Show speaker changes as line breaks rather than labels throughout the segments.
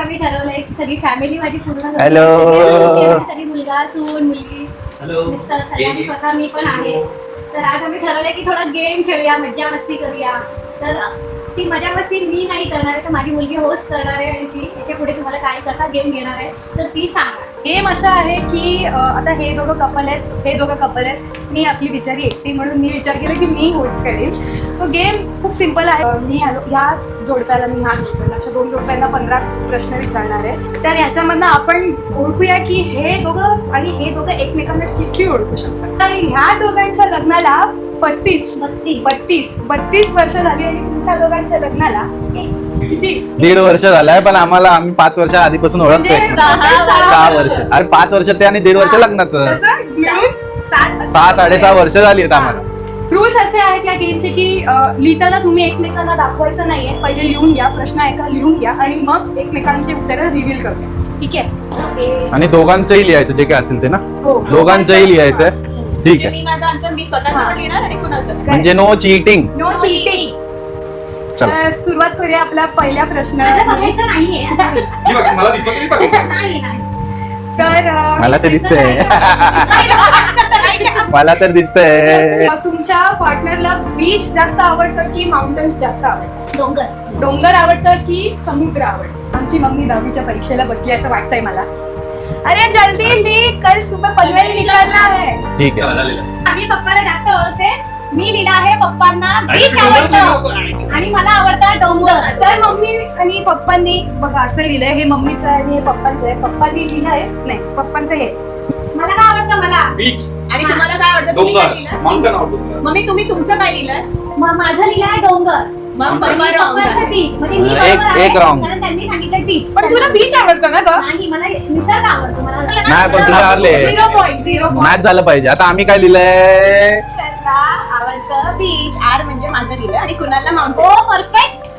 आम्ही ठरवलंय की सगळी फॅमिली माझी पूर्ण
हॅलो.
सगळी मुलगा सून मुलगी मिस्टर सगळ्यांनी स्वतः मी पण आहे. तर आज आम्ही ठरवलंय की थोडा गेम खेळूया, मज्जा मस्ती करूया. तर ती मजा मस्ती मी नाही करणार आहे, तर माझी मुलगी होस्ट करणार आहे आणि ती याच्या पुढे तुम्हाला काय कसा गेम घेणार आहे तर ती सांगा.
गेम असं आहे की आता हे दोघं कपल आहेत, मी आपली बिचारी एकटी म्हणून मी विचार केला की मी होस्ट करेन. सो गेम खूप सिम्पल आहे. ह्या जोडप्याला अशा 2 जोडप्यांना 15 प्रश्न विचारणार आहे. तर ह्याच्यामधनं आपण ओळखूया की हे दोघं आणि हे दोघं एकमेकांना किती ओळखू शकतात. तर ह्या दोघांच्या लग्नाला 32 वर्ष झाली आणि तुमच्या दोघांच्या लग्नाला किती?
1.5 वर्ष झालाय, पण आम्ही 5 वर्ष आधीपासून ओळखतोय. 6 वर्ष. अरे 5 वर्ष ते आणि 1.5 वर्ष लग्नाचं. 6-6.5 वर्ष झाली आहेत आम्हाला.
रूल्स असे आहेत या गेमचे की लिहिताना तुम्ही एकमेकांना दाखवायचं नाहीये. पहिले लिहून घ्या, प्रश्न ऐका, लिहून घ्या आणि मग एकमेकांची उत्तरं रिव्हील करूया. ठीक आहे?
आणि दोघांचंही लिहायचं जे काय असेल ते ना.
हो.
दोघांचंही लिहायचंय. ठीक आहे.
मी माझा आन्सर मी स्वतःचा पण लिहिणार आणि कुणाचं.
म्हणजे नो चीटिंग.
No cheating.
चला.
तर सुरुवात करूया आपला पहिला प्रश्न.
माझं बघायचं नाहीये.
मला दिसतो
नाही.
तर
मला ते दिसतंय. मला तर दिसतंय.
तुमच्या पार्टनरला बीच जास्त आवडतं की माउंटन्स जास्त आवडतं? डोंगर आवडतं की समुद्र आवडतं? आमची मम्मी 10वीच्या परीक्षेला बसली असं वाटतंय मला. अरे जल्दी लिख, कल सुबह पनवेल निकलना है.
ठीक आहे.
आम्ही पप्पाला जास्त ओळखते. मी लिहिलं आहे पप्पांना बीच आवडतं आणि मला आवडतं डोंगर.
तर मम्मी आणि पप्पांनी बघा असं लिहिलंय. हे मम्मीचं आहे आणि हे पप्पांचं आहे. पप्पांनी लिहिलं आहे नाही, पप्पांचं हे.
मला काय आवडतं? मला
बीच
आणि तुम्हाला काय आवडतं? तुम्ही काय लिहिलं?
माउंटन आवडतो.
मम्मी तुम्ही तुमचं काय लिहिलं?
माझं लिहिलं आहे डोंगर.
मग पप्पा wrong झाले.
बीच म्हणजे मी
एक
बरोबर आहे,
wrong.
कारण त्यांनी सांगितलं बीच.
पण तुला बीच आवडतं ना ग?
नाही, मला निसर्ग आवडतो. मला
नाही, पण तुझ्या आले
0 पॉईंट.
मॅच झालं पाहिजे. आता आम्ही काय लिहिलंय?
कुणाला आवडतं बीच, आर म्हणजे माझं लिहिलं आणि कुणाला माउंटेन.
हो, परफेक्ट.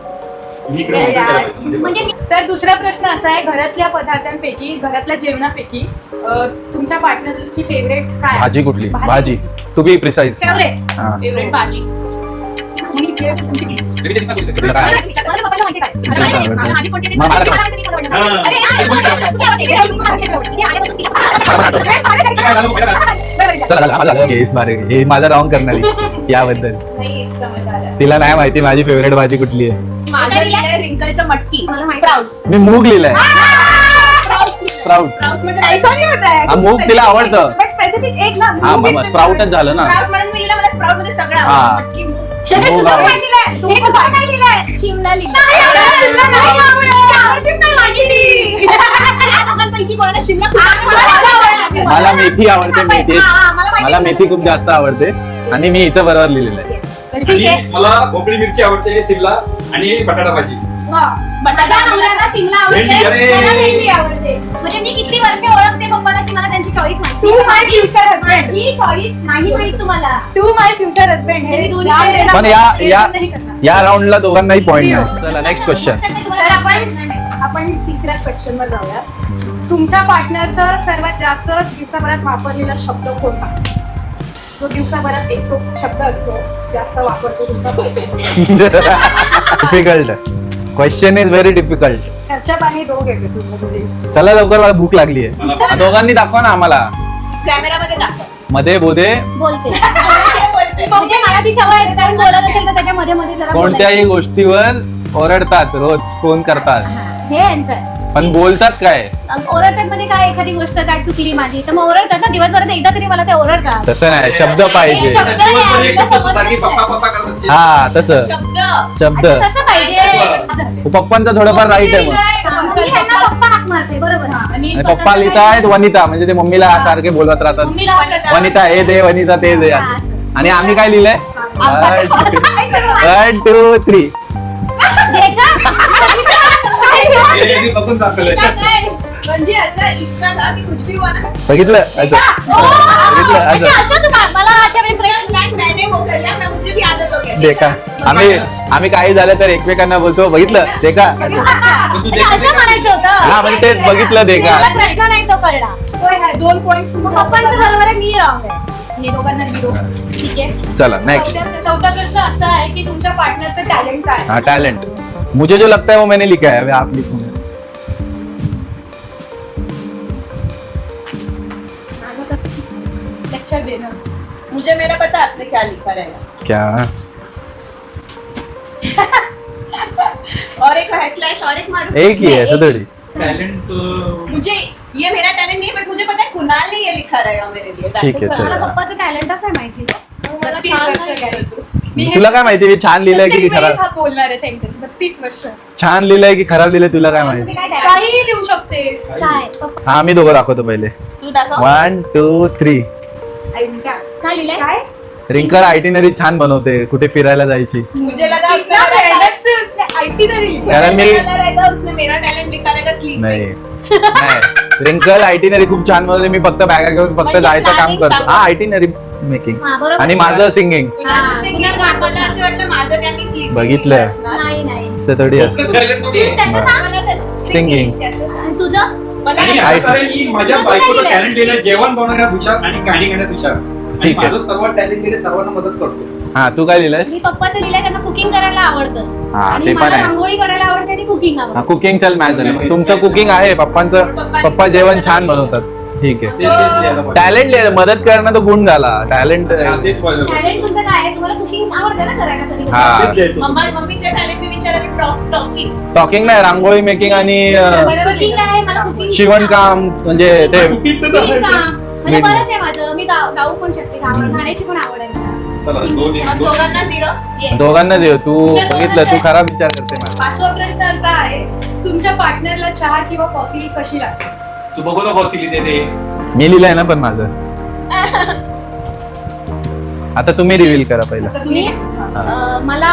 म्हणजे
तर दुसरा प्रश्न असा आहे, घरातल्या पदार्थांपैकी, घरातल्या जेवणापैकी तुमच्या पार्टनरची फेवरेट काय आहे?
भाजी कुठली? भाजी to be precise.
Favourite.
Favourite भाजी.
तुला काय?
मला पप्पाला माहिती काय?
तुला काय आवडतं?
माझी कोणती
मग मला काय? चला झालं. केस मारे. हे माझा रॉंग करणारी याबद्दल.
नाही समज आलं.
तिला नाही माहिती माझी फेवरेट भाजी कुठली आहे.
माझं लिहिलंय रिंकलचं मटकी.
मला माहिती.
स्प्राउट्स.
मी मूग लिहिलंय. स्प्राउट.
स्प्राउट्स म्हणजे
ऐसा नाही होता है.
हा, मूग तिला आवडतं.
पण स्पेसिफिक एक ना.
हा मग स्प्राउटच झालं ना.
स्प्राउट म्हणून मी लिहिलं, मला स्प्राउट मध्ये सगळं
हा.
आवडतं. मटकी, मूग.
मूग आवडतं.
काय लिहिलंय?
शिमला लिहिलं. दोघांपैकी कोणाला शिमला खूप आवडतं?
मला मेथी आवडते. मेथी
हा, मला माहिती.
मला मेथी खूप जास्त आवडते आणि मी हिचं बरोबर लिहिलेलं आहे.
ठीक आहे.
मला भोपळी मिरची आवडते, शिमला आणि बटाटा भाजी.
माझ्या नवऱ्याला सिमला आवडते,
भेंडी, अरे.
मला भेंडी आवडते. म्हणजे मी किती वर्ष ओळखते पप्पाला की मला त्यांची चॉईस माहिती.
तू माय फ्युचर हस्बंड.
माझी चॉईस नाही माहित तुम्हाला.
तू माय फ्युचर हस्बंड.
हे
हे
दोन्ही
जाम
केलं.
देणार
पण
नाही.
या
नाही करणार.
या राऊंडला दोघांनाही पॉईंट नाही. चला नेक्स्ट क्वेश्चन.
तर आपण तिसऱ्या क्वेश्चन वर जाऊया. तुमच्या पार्टनरचा सर्वात जास्त दिवसाभरात वापरलेला शब्द कोणता? जो दिवसाभरात एक तो शब्द असतो जास्त वापरतो तुमचा partner.
Difficult question is very difficult.
घरच्या पाणी दोघ येते तुम्ही.
चला लवकर, मला भूक लागली आहे. दोघांनी दाखवा ना आम्हाला.
कॅमेरामध्ये दाखव.
मध्ये बोधे
बोलते.
बोलते.
म्हणजे मला ती सवय आहे, कारण बोलत असेल तर त्याच्या मध्ये मध्ये जरा
कोणत्याही गोष्टीवर ओरडतात, रोज फोन करतात,
बोलायचं. हे यांचं आहे.
पण बोलतात काय?
ओरडतात म्हणजे काय, एखादी गोष्ट काय चुकली माझी तर मग ओरडतात ना. दिवसभरात एकदा तरी मला ते ओरडतात.
तसं नाही, शब्द पाहिजे.
एक शब्द आहे,
एक शब्द
आमच्या
सारखी
समोर
पप्पा पप्पा करत असते.
हा तसं
शब्द.
शब्द.
आणि तसं पाहिजे.
पप्पांचा थोडंफार राईट आहे. मग
मी ह्यांना पप्पा हाक मारते. बरोबर.
आणि
आणि पप्पा लिहितायत वनिता, म्हणजे ते मम्मीला सारखे बोलत राहतात.
मम्मीला आवडतं.
वनिता हे दे, वनिता ते दे असं. आणि आम्ही काय लिहिलंय? 1 2 3.
जे का?
हे यांनी बघून दाखवलंय.
काय? म्हणजे असं इतका का की कुछ भी हुआ ना.
बघितलं असं. बघितलं
म्हणजे
असं.
असंच का? मला आजच्या वेळेस
फ्रेंड मैंने वो कर लिया, मैं मुझे भी आदत हो गई.
देखा, आम्ही काही झालं तर एकमेकांना बोलतो बघितलं देखा.
म्हणजे असं म्हणायचं होतं.
हा म्हणजे तेच बघितलं देखा.
मला प्रश्न नाही तो कळला.
होय, नाही, 2 पॉइंट्स
मग पप्पांचं बरोबर आहे, मी रॉंग आहे.
हे दोघांना 0. ठीक आहे.
चला नेक्स्ट.
चौथा प्रश्न असा आहे की तुमच्या पार्टनरचं टॅलेंट काय?
हाँ टैलेंट मुझे जो लगता है वो मैंने लिखा है, अभी आप लिखूंगे.
लेक्चर देणं.
मुझे मेरा पता आपने क्या लिखा रहेगा.
क्या
और एक है स्लैश और एक मारू.
एक ही है ऐसा थोडी.
टॅलेंट
मुझे ये मेरा टैलेंट नहीं है बट मुझे पता है कुणाल ने ये लिखा रहेगा मेरे लिए.
ठीक आहे
मला
चल.
पप्पाचं टॅलेंटच नाही माहिती.
32 वर्ष guys. मी हे
तुला काय माहिती मी छान लिहिलंय की
प्रत्येक वेळेस
खराब?
हा बोलणार आहे सेंटेन्स. 32 वर्ष
छान लिहिलंय की खराब लिहिलंय तुला काय माहिती?
काय talent?
काहीही लिहू शकतेस.
काय पप्पा
हा मी दोघं दाखवतो पहिले.
तू दाखव.
1 2 3.
काय लिहिलंय?
काय
रिंकल आयटिनरी छान बनवते कुठे फिरायला जायची.
मुझे लगा
कितना
उसने
मेहनत से उसने आयटिनरी लिखी.
कारण मी
मुझे लगा रहेगा उसने मेरा टैलेंट लिखा रहेगा स्लीप
नाही नाही रिंकल आयटिनरी खूप छान बनवते. मी फक्त बॅगा घेऊन फक्त
म्हणजे
जायचं काम
planning
करतो.
काम.
हा आयटिनरी मेकिंग
हा, बरोबर.
आणि माझं सिंगिंग
हा,
सिंगिंग मला असं वाटतं माझं त्यांनी स्लीप
बघितलं.
नाही नाही.
असं थोडी असतं.
टॅलेंट
त्याचं सांग.
Singing.
आणि तुझं
मला
आणि
आहे.
आता मी माझ्या
तुझं
बायकोला
काय
टॅलेंट लिहिलं जेवण बनवण्यात हुशार आणि गाणी गाण्यात हुशार आणि
ठीक आहे.
माझं सर्व टॅलेंट लिहिलं सर्वांना मदत करतो.
हा तू काय लिहिलंयस?
मी पप्पाचं लिहिलंय त्यांना कुकिंग करायला आवडतं.
हा,
आणि
ते पण
मला
आहे.
रांगोळी काढायला आवडते आणि कुकिंग
हा
आवडतं.
कुकिंग चल मॅच झालं. मग तुमचं कुकिंग आहे पप्पांचं. पप्पा जेवण छान बनवतात. ठीक आहे.
तेच लिहायला पाहिजे.
टॅलेंट लिहिलं मदत करणं तो गुण झाला. टॅलेंट
हा, तेच पाहिजे.
टॅलेंट तुमचं काय आहे? तुम्हाला कुकिंग आवडतं ना करायला कधी?
हा.
तेच लिहायचं.
मम्मीच्या टॅलेंट मी विचारायला टॉकिंग
टॉकिंग नाही रांगोळी मेकिंग आणि
कुकिंग आहे मला कुकिंग
शिवणकाम म्हणजे ते
म्हणजे बरंच आहे माझं. मी गाऊ पण शकते. गाण्याची पण आवड आहे मला.
चला, दोन एक, दोन.
दोघांना 0.
दोघांना देऊ. तू बघितलं तू खराब विचार करते मला.
5वा प्रश्न असा आहे तुमच्या पार्टनरला चहा किंवा कॉफी कशी लागते.
तू बघू ना होती लिहिते
मी लिहिलंय ना पण माझं. आता तुम्ही रिव्हील करा पहिला.
आता तुम्ही
मला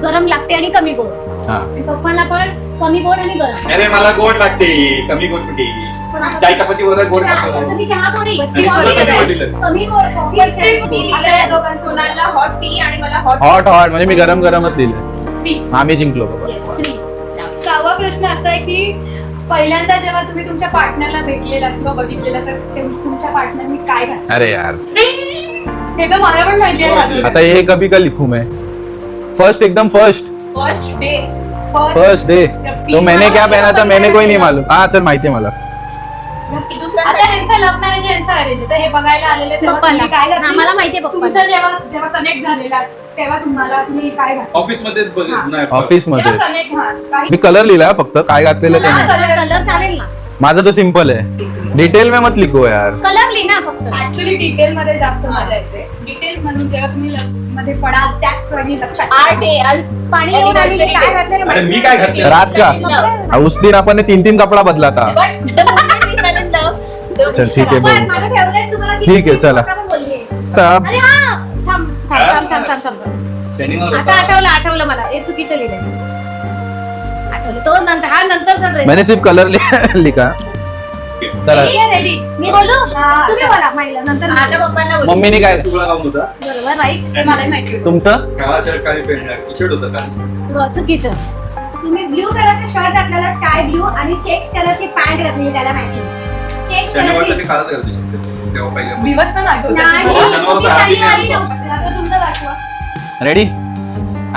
गरम लागते आणि कमी गोड.
हा
आणि पप्पांना पण कमी गोड आणि गरम.
अरे मला गोड लागते कमी गोड कुठे चाय चपाती वगैरे गोड खातो.
तुम्ही चहा थोडी
बत्तीस
कमी गोड कॉफी
आता या दोघांना कुणालला हॉट टी आणि मला हॉट
हॉट हॉट म्हणजे मी गरम गरमच लिहिलंय.
टी.
आम्ही जिंकलो बाबा.
श्री.
6वा प्रश्न असा आहे की पहिल्यांदा जेव्हा तुम्ही तुमच्या पार्टनरला भेटलेला किंवा बघितलेला तर तुमच्या पार्टनरनी काय घातलं.
अरे यार
हे तर मला पण माहिती आहे.
आता ये कभी का लिखूं मैं. फर्स्ट एकदम first
first day.
First day तो मैंने क्या पहना था मैंने कोई नहीं मालूम. हा चल माहिती आहे मला.
आता ह्यांचं लव्ह मॅरेज यांचं अरेंज तर हे बघायला आलेले तेव्हा
पप्पाला.
तुम्ही काय घातलं?
हा, मला माहिती आहे पप्पाला.
तुमचं जेव्हा कनेक्ट झालेला तेव्हा तुम्ही काय घातलं.
ऑफिस मध्ये
ऑफिस मध्ये
जेव्हा connect व्हाल, काही
मी कलर लिहिला फक्त काय घातलेलं ते नाही.
कलर चालेल ना.
माझं तर सिंपल आहे. डिटेल में मत लिखो यार.
कलर लिही ना फक्त.
ऍक्च्युली डिटेल मध्ये जास्त मजा येते. डिटेल म्हणून जेव्हा तुम्ही लव्ह मध्ये पडाल त्याच वेळी लक्षात
आर डे
पाणी येऊन आली काय घातलेलं
अरे
माहिती
मी काय घातलं
रात का उस दिन आपण 3-3 कपडा बदला था.
बट
चल ठीक आहे
पण
बघू.
माझं फेवरेट तुम्हाला किती
ठीक आहे, चला.
पप्पा पण बोलले.
आता
अरे हा थांब थांब थांब थांब थांब.
शनिवार
आता आठवलं मला. हे चुकीचं लिहिलंय. आठवलं तो नंतर हा नंतरचा ड्रेस.
मैंने सिर्फ कलर लिखा. चला
रेडी.
मी बोलू
हा,
तुम्ही
चला.
बोला माहिला नंतर
माझ्या पप्पांना बोलू.
मम्मीने काय
तुला काम होता
बरोबर राईट.
मला माहिती होतं.
तुमचं
काळा शर्ट काळी पॅन्ट टी शर्ट होतं काळी
चुकीचं. तुम्ही ब्ल्यू कलरचे शर्ट घातलेला स्काय ब्ल्यू आणि चेक्स कलरची पॅन्ट घातलेली त्याला मॅचिंग. चेक्स
शनिवारचा
कलरची
मी काळाच घालतो शर्ट तेव्हा पहिल्या
दिवस पण आठवतात.
नाही
हो, शनिवार
तुम्ही
होता, आधी
शनिवारी
नाही.
नव्हतं. आता तुमचं दाखवा.
रेडी.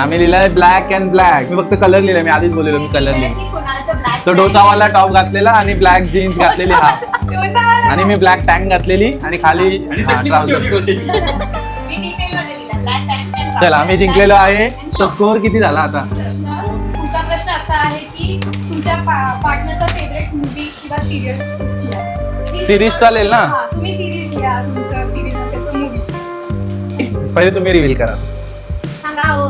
आम्ही लिहिलाय ब्लॅक अँड ब्लॅक. मी फक्त कलर लिहिलाय. मी आधीच बोललेलो मी कलर लिहिला.
कुणालचं ब्लॅक
तो डोसावाला टॉप घातलेला आणि ब्लॅक जीन्स घातलेली हा आणि मी ब्लॅक टँक घातलेली आणि खाली
आणि चटणी कुठची होती डोश्याची
मी डिटेल मध्ये लिहिला ब्लॅक टँक.
चल आम्ही जिंकलेलो आहे. तो स्कोअर किती झाला आता.
तुमचा प्रश्न असा आहे की तुमच्या पार्टनरचा फेवरेट मूवी किंवा सिरियल कुठची आहे.
सिरीज चालेल ना.
हा, तुम्ही सिरीज घ्या. तुमचं सिरीज असेल तर मूवी.
पहिले तुम्ही रिव्हील करा.
सांगा हो.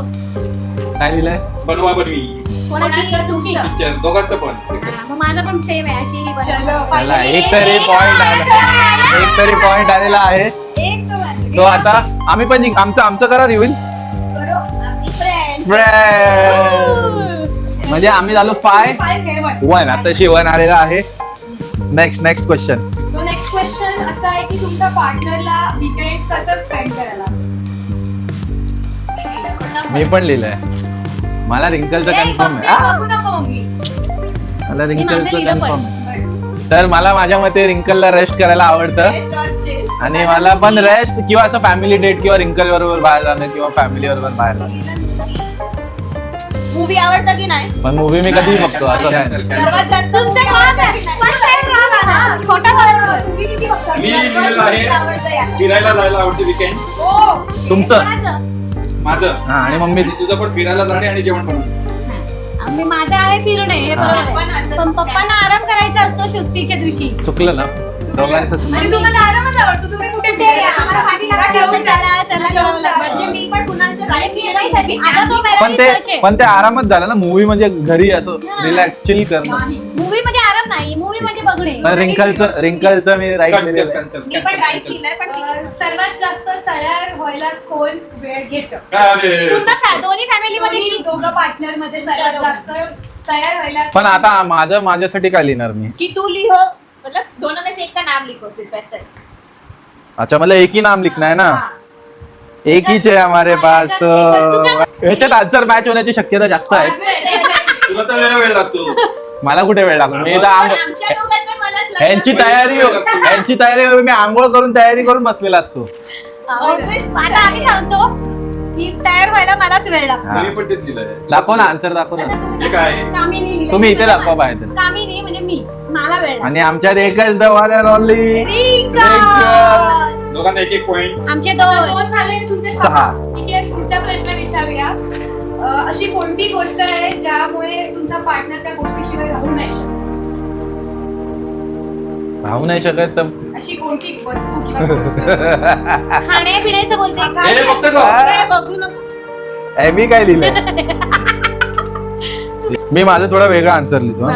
काय लिहिलंय.
बनवा बनवी
कोणाची तुमची.
पिक्चर दोघांचं पण
हा, मग माझं पण सेम आहे अशी ही
चलो,
बनवा.
चला एक तरी पॉइंट आला. एक तरी पॉइंट आलेला आहे.
एक तो माझी.
तो आता आम्ही पण जिंक. आमचं करा रिव्हील. म्हणजे आम्ही झालो 5-1. आता शिवण आलेला आहे. Next question.
नेक्स्ट क्वेश्चन असा आहे की तुमच्या पार्टनरला वीकेंड कसं स्पेंड करायला.
मी पण लिहिलंय. मला रिंकलचं कन्फर्म आहे.
बघू नको मम्मी.
मला
मी माझं
रिंकलचं
लिहिलं
कन्फर्म
पण.
आहे. तर मला माझ्या मते रिंकलला रेस्ट करायला आवडतं
Rest or chill.
आणि मला पण रेस्ट किंवा असं फॅमिली डेट किंवा रिंकल बरोबर बाहेर जाणं किंवा फॅमिली बरोबर बाहेर जाणं.
मूवी आवडतं की नाही.
पण मूवी मी कधी बघतो असं नाही.
सर्वात जास्त तुमचा राग आहे.
पण सेम राग आला. खोटा बोलायचं.
तुम्ही किती बघता.
मी लिहिलेलं आहे फिरायला जायला आवडते विकेंड.
तुमचं
कोणाचं?
माझं
हा आणि मम्मी
तुझं पण फिरायला जाणे आणि जेवण बनवणे.
मी माझं आहे फिरणे हे बरोबर आहे. पण पप्पांना आराम करायचा असतो सुट्टीच्या दिवशी.
चुकलं ना दोघांचं
आणि तुम्हाला आरामच आवडतो, तुम्ही कुठे
ते आम्हाला पाठी लागायचं, चला करावं लागतं.
म्हणजे मी पण कुणालचं
आणि
राईट
मी
केलं
नाही आता तो मेरा
पण ते
research आहे.
पण ते आरामच झालं ना मूवी म्हणजे घरी असं रिलॅक्स चिल करणं.
मूवी मध्ये आराम नाही, मूवी म्हणजे बघणे.
पण रिंकलचं मी राईट केलेलं आहे.
मी पण राईट केलंय पण
सर्वात जास्त तयार व्हायला कोण वेळ घेतं?
पूर्ण दोन्ही फॅमिली मध्ये
दोन्ही दोघं पार्टनर मध्ये सर्वात जास्त तयार व्हायला
पण आता माझ्यासाठी काय लिहिणार मी?
कि तू लिहो मतलब दोनों में से एक का नाम लिखो सिर्फ ऐसे.
अच्छा मतलब एक ही नाम लिखना है ना? एक ही है हमारे पास तो ह्याच्यात आन्सर मॅच होण्याची शक्यता जास्त आहे.
तुला तर लय वेळ लागतो.
मला कुठे वेळ लागतो? मी तर
आमच्या दोघांत तर मलाच लागलं.
ह्यांची तयारी मी आंघोळ करून तयारी करून बसलेला असतो.
आता आम्ही सांगतो की तयार व्हायला मलाच वेळ लागतो.
हा.
मी पण तेच लिहिलंय.
दाखव ना आन्सर दाखव ना.
हे काय?
कामिनी लिहिलंय.
तुम्ही इथे दाखवा बाहेर.
कामिनी म्हणजे मी, मला वेळ लागतो.
आणि आमच्यात एकच ओनली
रिंकल.
दोघांना एक एक पॉइंट.
आमचे दोन.
दोन झाले तुमचे 6.
6.
ठीक आहे, पुढचा प्रश्न विचारूया. अशी कोणती गोष्ट आहे ज्यामुळे तुमचा पार्टनर त्या गोष्टीशिवाय राहू नाही शकत?
राहू नाही शकत तर
अशी कोणती वस्तू किंवा गोष्ट?
खाण्यापिण्याचं बोलते.
हे बघतो का?
अरे बघू नको.
मी काय लिहिलंय? मी माझं थोडा वेगळा आन्सर लिहितो.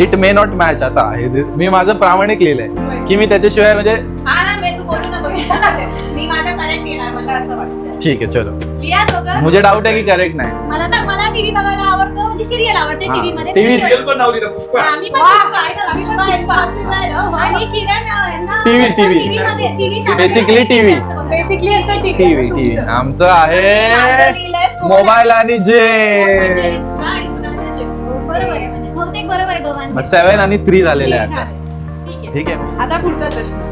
It may not match. आता मी माझं प्रामाणिक लिहिलंय की मी त्याच्याशिवाय म्हणजे
हा ना मी तू बोलू नको. मी माझा करेक्ट येणार मला असं वाटतं.
ठीक आहे चलो.
लिया दोघं?
मुझे डाऊट आहे की करेक्ट नाही.
मला टीव्ही बघायला आवडतं, म्हणजे सिरियल आवडते
हा.
टीव्ही मध्ये.
TV
सिरियल पण नाव लिहिलं पुष्पा.
आम्ही पण पुष्पा आहे बघा, पुष्पा आहे, possible. आणि किरण यांना
TV.
टीव्ही मध्ये टीव्ही
Basically TV.
बेसिकली यांचं ठीक
टीव्ही आमचं आहे
माझं लिहिलंय phone
मोबाईल आणि जे
म्हणजे Insta आणि कुणाचं जे.
बरोबर आहे, म्हणजे बहुतेक बरोबर आहे दोघांचं.
7 आणि 3 झालेले आहेत.
ठीक आहे.
ठीक आहे.
आता पुढचा प्रश्न.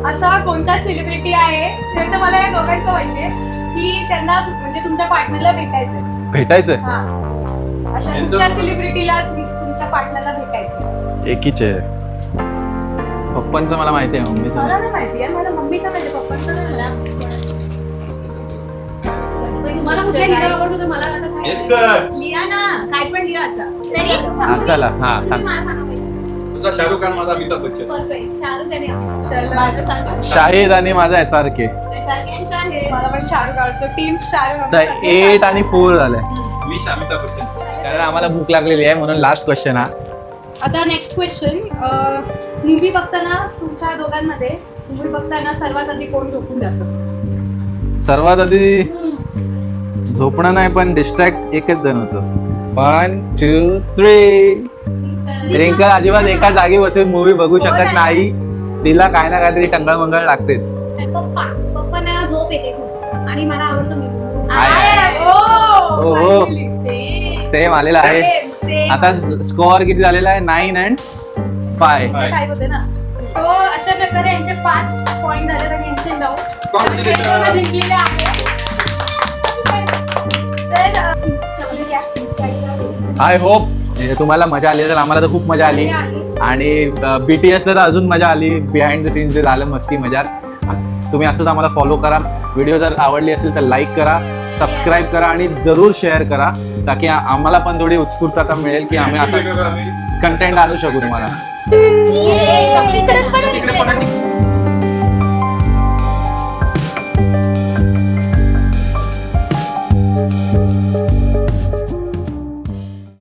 असा कोणता सेलिब्रिटी आहे, ते तर मला या दोघांचं माहितीये, की त्यांना म्हणजे तुमच्या पार्टनरला भेटायचं?
भेटायचंय
अशा कुठच्या सेलिब्रिटीला तुमच्या पार्टनरला भेटायचं?
एकीच आहे. पप्पांचं मला माहिती आहे, मम्मीचं
मला नाही माहिती आहे, मला मम्मीचं माहिती, पप्पांचं नाही मला.
तुम्हाला कुठल्या लिहिलं आवडतं तर मला आता काय
एक कर.
लिहा ना काय पण लिहा आता.
Ready?
हा, चला हा
तुम्ही
सांग.
मला सांगा पहिले.
तुझा शाहरुख खान माझा अमिताभ बच्चन.
Perfect. शाहरुख आणि
चल,
माझं सांगा.
शाहिद आणि माझा SRK.
सारख्यांचं आहे.
मला पण शाहरुख आवडतो. टीम शाहरुख
तर 8 आणि 4 झालंय.
मी अमिताभ बच्चन.
कारण आम्हाला भूक लागलेली आहे म्हणून लास्ट क्वेश्चन हा.
आता नेक्स्ट क्वेश्चन. मूवी बघताना तुमच्या दोघांमध्ये मूवी बघताना सर्वात आधी कोण झोपून जातं?
सर्वात आधी झोपणं नाही पण डिस्ट्रॅक्ट एकच जण होतं. 1 2 3. रिंकल अजिबात एका जागी बसून मूवी बघू शकत नाही. तिला काय ना काहीतरी टंगळ मंगळ लागतेच.
पप्पांना झोप येते खूप आणि मला आवडतो मी.
हो, हो.
Finally.
सेम आलेला आहे.
Same.
आता स्कोअर किती झालेला आहे? 9 and 5.
काय होते ना, तो अशा प्रकारे यांचे 5 पॉइंट झाले आणि यांचे 9.
Congratulations.
हे दोघं जिंकलेले आहे. तर चपली घ्या.
आय होप तुम्हाला मजा आली. तर आम्हाला तर खूप मजा आली. आणि BTS तर अजून मजा आली. बिहाइंड द सीन्स जे झालं मस्ती मजाक. तुम्ही असंच आम्हाला फॉलो करा. व्हिडिओ जर आवडली असेल तर लाईक करा, सबस्क्राईब करा आणि जरूर शेअर करा, ताकी आम्हाला पण थोडी उत्स्फूर्तता मिळेल की आम्ही असं कंटेंट आणू शकू तुम्हाला.
चॉकलेट
तिकडे पण